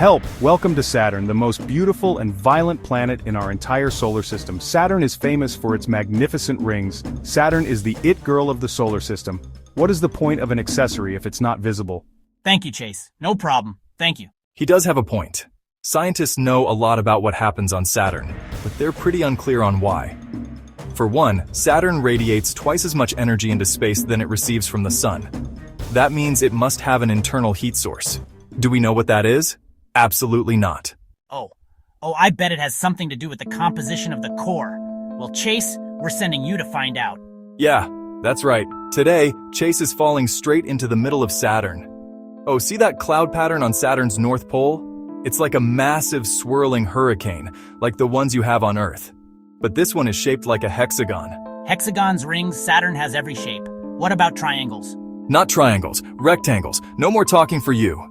Help! Welcome to Saturn, the most beautiful and violent planet in our entire solar system. Saturn is famous for its magnificent rings. Saturn is the it girl of the solar system. What is the point of an accessory if it's not visible? Thank you, Chase. No problem. Thank you. He does have a point. Scientists know a lot about what happens on Saturn, but they're pretty unclear on why. For one, Saturn radiates twice as much energy into space than it receives from the Sun. That means it must have an internal heat source. Do we know what that is? Absolutely not. Oh, I bet it has something to do with the composition of the core. Well, Chase, we're sending you to find out. Yeah, that's right. Today, Chase is falling straight into the middle of Saturn. Oh, see that cloud pattern on Saturn's North Pole? It's like a massive swirling hurricane, like the ones you have on Earth. But this one is shaped like a hexagon. Hexagons, rings, Saturn has every shape. What about triangles? Not triangles, rectangles. No more talking for you.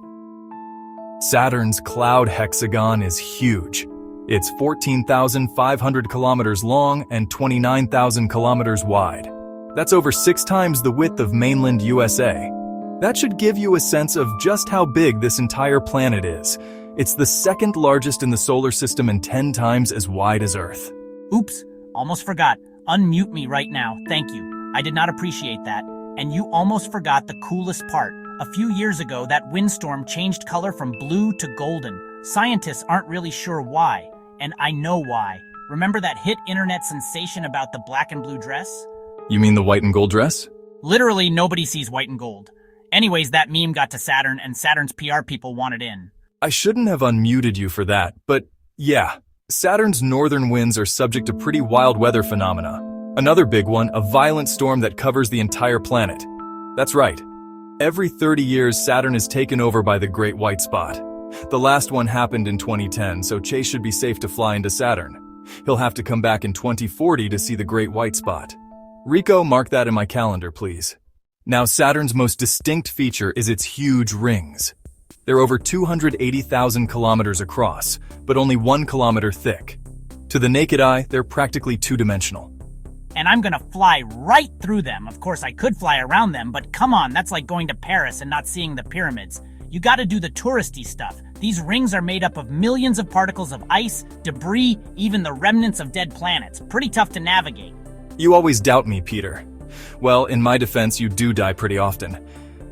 Saturn's cloud hexagon is huge. It's 14,500 kilometers long and 29,000 kilometers wide. That's over 6 times the width of mainland USA. That should give you a sense of just how big this entire planet is. It's the second largest in the solar system and 10 times as wide as Earth. Oops, almost forgot. Unmute me right now, thank you. I did not appreciate that. And you almost forgot the coolest part. A few years ago, that windstorm changed color from blue to golden. Scientists aren't really sure why, and I know why. Remember that hit internet sensation about the black and blue dress? You mean the white and gold dress? Literally, nobody sees white and gold. Anyways, that meme got to Saturn, and Saturn's PR people wanted in. I shouldn't have unmuted you for that, but yeah. Saturn's northern winds are subject to pretty wild weather phenomena. Another big one, a violent storm that covers the entire planet. That's right. Every 30 years, Saturn is taken over by the Great White Spot. The last one happened in 2010, so Chase should be safe to fly into Saturn. He'll have to come back in 2040 to see the Great White Spot. Rico, mark that in my calendar, please. Now, Saturn's most distinct feature is its huge rings. They're over 280,000 kilometers across, but only 1 kilometer thick. To the naked eye, they're practically two-dimensional. And I'm gonna fly right through them. Of course, I could fly around them, but come on, that's like going to Paris and not seeing the pyramids. You gotta do the touristy stuff. These rings are made up of millions of particles of ice, debris, even the remnants of dead planets. Pretty tough to navigate. You always doubt me, Peter. Well, in my defense, you do die pretty often.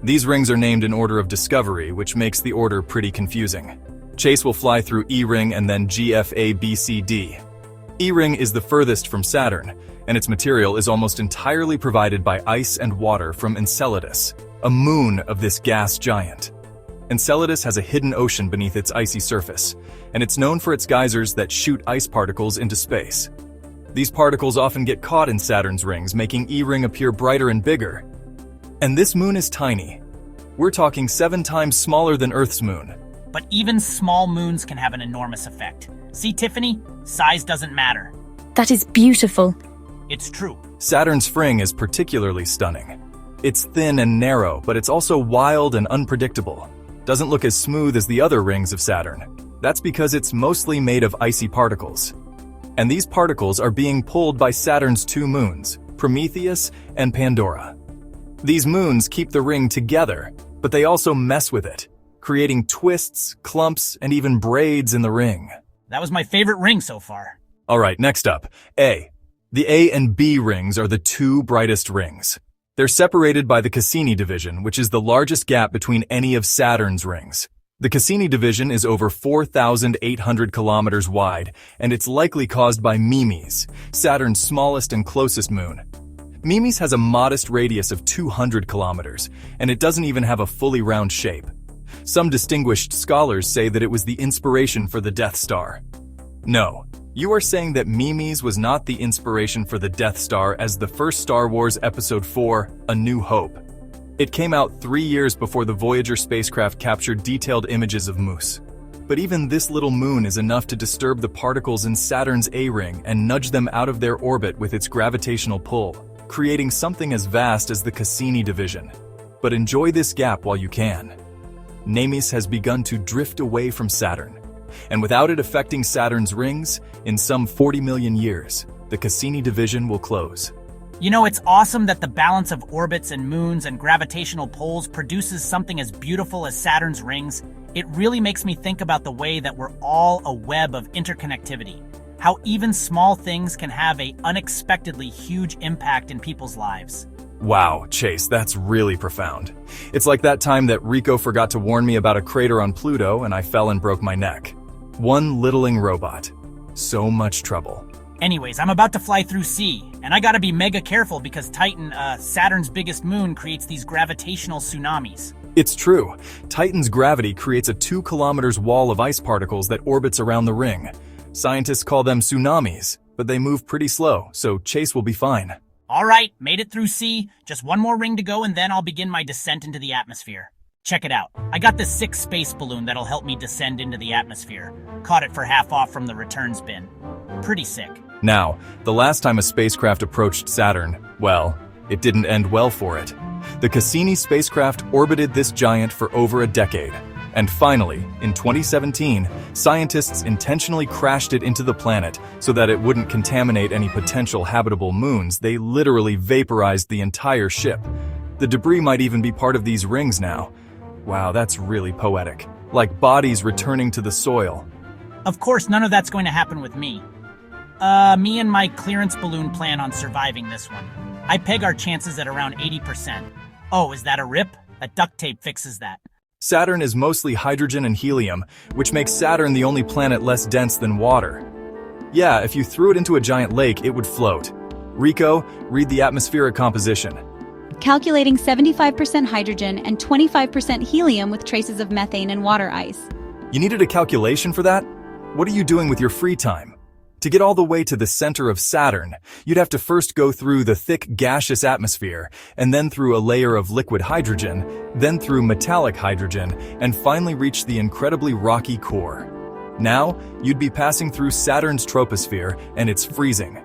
These rings are named in order of discovery, which makes the order pretty confusing. Chase will fly through E-ring and then GFABCD. E-ring is the furthest from Saturn, and its material is almost entirely provided by ice and water from Enceladus, a moon of this gas giant. Enceladus has a hidden ocean beneath its icy surface, and it's known for its geysers that shoot ice particles into space. These particles often get caught in Saturn's rings, making E-ring appear brighter and bigger. And this moon is tiny. We're talking 7 times smaller than Earth's moon. But even small moons can have an enormous effect. See, Tiffany? Size doesn't matter. That is beautiful. It's true. Saturn's ring is particularly stunning. It's thin and narrow, but it's also wild and unpredictable. Doesn't look as smooth as the other rings of Saturn. That's because it's mostly made of icy particles. And these particles are being pulled by Saturn's 2 moons, Prometheus and Pandora. These moons keep the ring together, but they also mess with it, creating twists, clumps, and even braids in the ring. That was my favorite ring so far. All right, next up, A. The A and B rings are the 2 brightest rings. They're separated by the Cassini division, which is the largest gap between any of Saturn's rings. The Cassini division is over 4,800 kilometers wide, and it's likely caused by Memes, Saturn's smallest and closest moon. Memes has a modest radius of 200 kilometers, and it doesn't even have a fully round shape. Some distinguished scholars say that it was the inspiration for the Death Star. No, you are saying that Memes was not the inspiration for the Death Star as the first Star Wars Episode 4, A New Hope. It came out 3 years before the Voyager spacecraft captured detailed images of Moose. But even this little moon is enough to disturb the particles in Saturn's A-ring and nudge them out of their orbit with its gravitational pull, creating something as vast as the Cassini division. But enjoy this gap while you can. Nemesis has begun to drift away from Saturn, and without it affecting Saturn's rings, in some 40 million years, the Cassini division will close. You know, it's awesome that the balance of orbits and moons and gravitational poles produces something as beautiful as Saturn's rings. It really makes me think about the way that we're all a web of interconnectivity. How even small things can have an unexpectedly huge impact in people's lives. Wow, Chase, that's really profound. It's like that time that Rico forgot to warn me about a crater on Pluto and I fell and broke my neck. One littling robot. So much trouble. Anyways, I'm about to fly through C, and I gotta be mega careful because Titan, Saturn's biggest moon, creates these gravitational tsunamis. It's true. Titan's gravity creates a 2 kilometers wall of ice particles that orbits around the ring. Scientists call them tsunamis, but they move pretty slow, so Chase will be fine. All right, made it through C. Just one more ring to go and then I'll begin my descent into the atmosphere. Check it out. I got this sick space balloon that'll help me descend into the atmosphere. Caught it for half off from the returns bin. Pretty sick. Now, the last time a spacecraft approached Saturn, well, it didn't end well for it. The Cassini spacecraft orbited this giant for over a decade. And finally, in 2017, scientists intentionally crashed it into the planet so that it wouldn't contaminate any potential habitable moons. They literally vaporized the entire ship. The debris might even be part of these rings now. Wow, that's really poetic. Like bodies returning to the soil. Of course, none of that's going to happen with me. Me and my clearance balloon plan on surviving this one. I peg our chances at around 80%. Oh, is that a rip? That duct tape fixes that. Saturn is mostly hydrogen and helium, which makes Saturn the only planet less dense than water. Yeah, if you threw it into a giant lake, it would float. Rico, read the atmospheric composition. Calculating 75% hydrogen and 25% helium with traces of methane and water ice. You needed a calculation for that? What are you doing with your free time? To get all the way to the center of Saturn, you'd have to first go through the thick gaseous atmosphere, and then through a layer of liquid hydrogen, then through metallic hydrogen, and finally reach the incredibly rocky core. Now, you'd be passing through Saturn's troposphere, and it's freezing.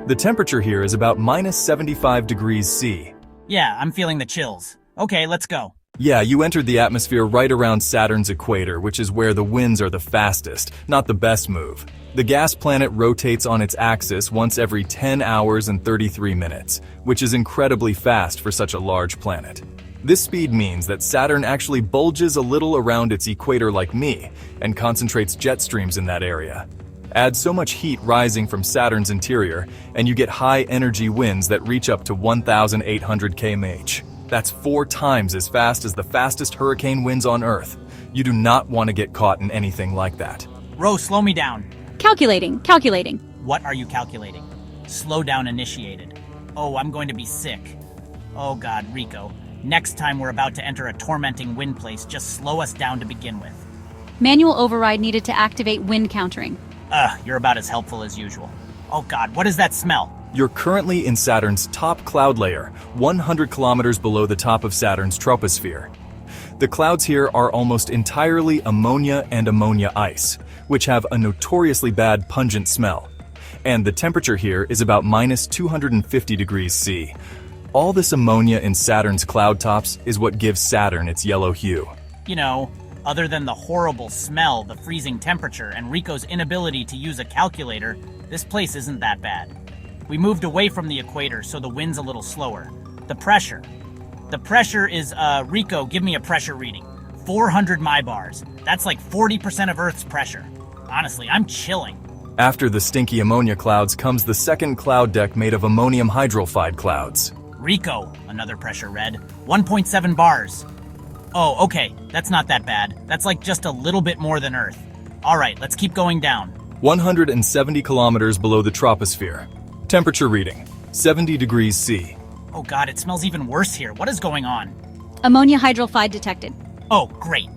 The temperature here is about minus 75 degrees C. Yeah, I'm feeling the chills. Okay, let's go. Yeah, you entered the atmosphere right around Saturn's equator, which is where the winds are the fastest, not the best move. The gas planet rotates on its axis once every 10 hours and 33 minutes, which is incredibly fast for such a large planet. This speed means that Saturn actually bulges a little around its equator like me, and concentrates jet streams in that area. Add so much heat rising from Saturn's interior, and you get high-energy winds that reach up to 1,800 km/h. That's 4 times as fast as the fastest hurricane winds on Earth. You do not want to get caught in anything like that. Ro, slow me down. Calculating. What are you calculating? Slowdown initiated. Oh, I'm going to be sick. Oh God, Rico. Next time we're about to enter a tormenting wind place, just slow us down to begin with. Manual override needed to activate wind countering. You're about as helpful as usual. Oh God, what is that smell? You're currently in Saturn's top cloud layer, 100 kilometers below the top of Saturn's troposphere. The clouds here are almost entirely ammonia and ammonia ice, which have a notoriously bad pungent smell. And the temperature here is about minus 250 degrees C. All this ammonia in Saturn's cloud tops is what gives Saturn its yellow hue. You know, other than the horrible smell, the freezing temperature, and Rico's inability to use a calculator, this place isn't that bad. We moved away from the equator, so the wind's a little slower. The pressure is, Rico, give me a pressure reading. 400 millibars. That's like 40% of Earth's pressure. Honestly, I'm chilling. After the stinky ammonia clouds comes the second cloud deck made of ammonium hydride clouds. Rico, another pressure read. 1.7 bars. Oh, okay, that's not that bad. That's like just a little bit more than Earth. All right, let's keep going down. 170 kilometers below the troposphere. Temperature reading, 70 degrees C. Oh God, it smells even worse here. What is going on? Ammonia hydride detected. Oh, great.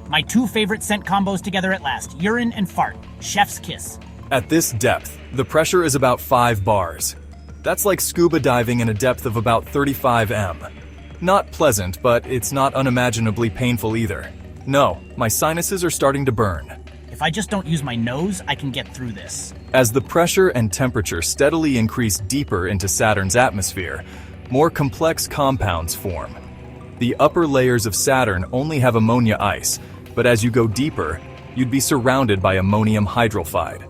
My 2 favorite scent combos together at last, urine and fart. Chef's kiss. At this depth, the pressure is about 5 bars. That's like scuba diving in a depth of about 35 m. Not pleasant, but it's not unimaginably painful either. No, my sinuses are starting to burn. If I just don't use my nose, I can get through this. As the pressure and temperature steadily increase deeper into Saturn's atmosphere, more complex compounds form. The upper layers of Saturn only have ammonia ice, but as you go deeper, you'd be surrounded by ammonium hydride.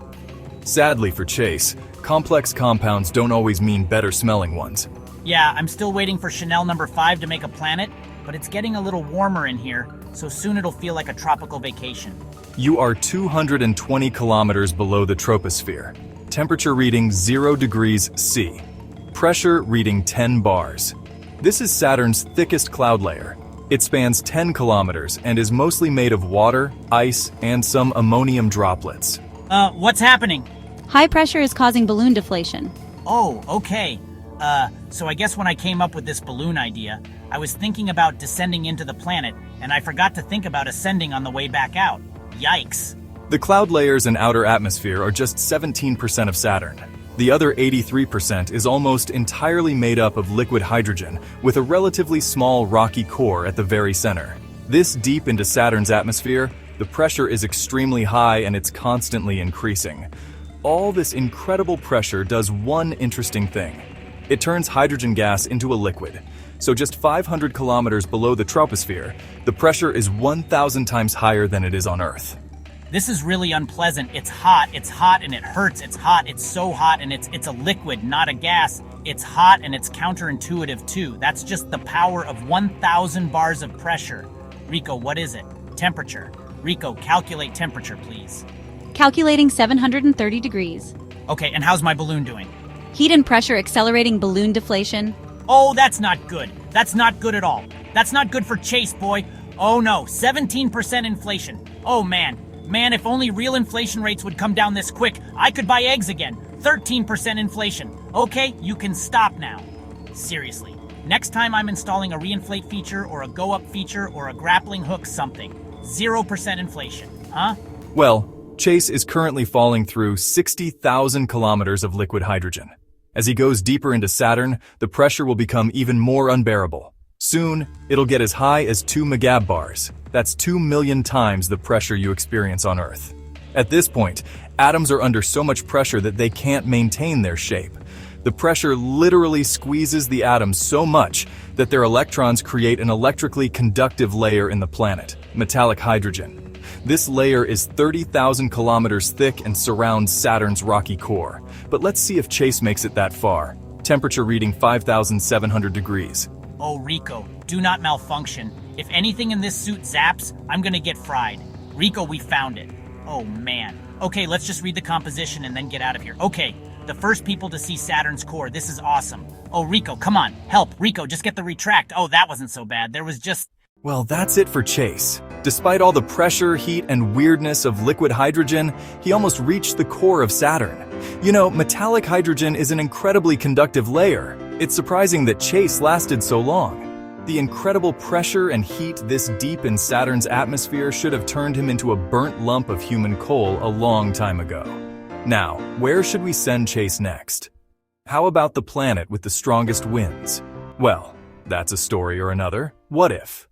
Sadly for Chase, Complex compounds don't always mean better smelling ones. Yeah, I'm still waiting for Chanel number 5 to make a planet, but it's getting a little warmer in here, so soon it'll feel like a tropical vacation. You are 220 kilometers below the troposphere. Temperature reading 0 degrees C. Pressure reading 10 bars. This is Saturn's thickest cloud layer. It spans 10 kilometers and is mostly made of water, ice, and some ammonium droplets. What's happening? High pressure is causing balloon deflation. Oh, okay. So I guess when I came up with this balloon idea, I was thinking about descending into the planet, and I forgot to think about ascending on the way back out. Yikes. The cloud layers and outer atmosphere are just 17% of Saturn. The other 83% is almost entirely made up of liquid hydrogen, with a relatively small rocky core at the very center. This deep into Saturn's atmosphere, the pressure is extremely high and it's constantly increasing. All this incredible pressure does one interesting thing. It turns hydrogen gas into a liquid. So just 500 kilometers below the troposphere, the pressure is 1,000 times higher than it is on Earth. This is really unpleasant. It's hot, and it hurts. It's hot, it's so hot, and it's a liquid, not a gas. It's hot and it's counterintuitive too. That's just the power of 1,000 bars of pressure. Rico, what is it? Temperature. Rico, calculate temperature, please. Calculating 730 degrees. Okay, and how's my balloon doing? Heat and pressure accelerating balloon deflation. Oh, that's not good. That's not good at all. That's not good for Chase, boy. Oh no, 17% inflation. Oh man. Man, if only real inflation rates would come down this quick, I could buy eggs again. 13% inflation. Okay, you can stop now. Seriously, next time I'm installing a reinflate feature or a go-up feature or a grappling hook something. 0% inflation, huh? Well, Chase is currently falling through 60,000 kilometers of liquid hydrogen. As he goes deeper into Saturn, the pressure will become even more unbearable. Soon, it'll get as high as 2 megabars. That's 2 million times the pressure you experience on Earth. At this point, atoms are under so much pressure that they can't maintain their shape. The pressure literally squeezes the atoms so much that their electrons create an electrically conductive layer in the planet, metallic hydrogen. This layer is 30,000 kilometers thick and surrounds Saturn's rocky core. But let's see if Chase makes it that far. Temperature reading 5,700 degrees. Oh, Rico, do not malfunction. If anything in this suit zaps, I'm gonna get fried. Rico, we found it. Oh, man. Okay, let's just read the composition and then get out of here. Okay, the first people to see Saturn's core. This is awesome. Oh, Rico, come on. Help. Rico, just get the retract. Oh, that wasn't so bad. There was just... Well, that's it for Chase. Despite all the pressure, heat, and weirdness of liquid hydrogen, he almost reached the core of Saturn. You know, metallic hydrogen is an incredibly conductive layer. It's surprising that Chase lasted so long. The incredible pressure and heat this deep in Saturn's atmosphere should have turned him into a burnt lump of human coal a long time ago. Now, where should we send Chase next? How about the planet with the strongest winds? Well, that's a story or another. What if?